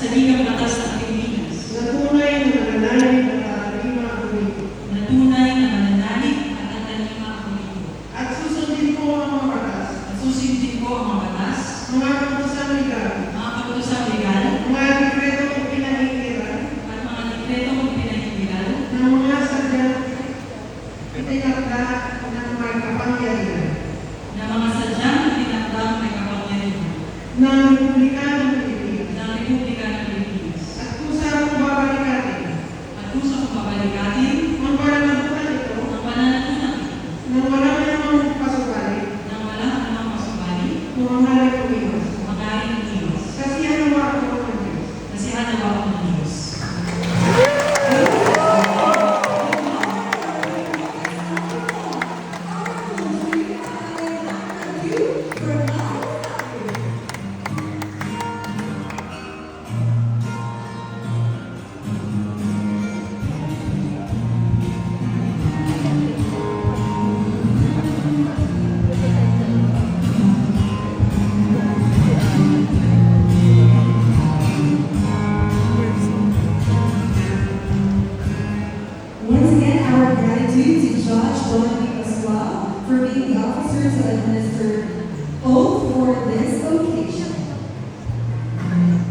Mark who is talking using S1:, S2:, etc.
S1: sa ligang batas ng Pilipinas
S2: na tunay na mananalig at tatalima ako nito.
S1: na tunay na mananalig at tatalima ako nito
S2: At susundin ko ang mga batas,
S1: at susundin ko ang mga batas,
S2: mga kaputusang legal,
S1: mga kaputusang legal
S2: mga dekreto o pinahihiran
S1: at mga dekretong ipinahihiral
S2: ng mga sadyang itinakda ng may kapangyarihan
S1: na mga sadyang itinakdang may kapangyarihan
S2: ng Republika ng Pilipinas.
S1: ng Republika ng Pilipinas.
S2: At kusa kong babalikatin
S1: At gusto kong pabalikatin
S2: ang pananagutan ito
S1: ang pananagutan
S2: nang walang anumang pasubali
S1: ng walang anumang masubali
S2: kung ang nalay umiwas.
S1: o magaling ng Diyos.
S2: Kasi ano ako ng Diyos.
S1: Kasi hanawa ko ng Diyos.
S3: Once again, our gratitude to Judge Dominic Pascual for being the officer to administer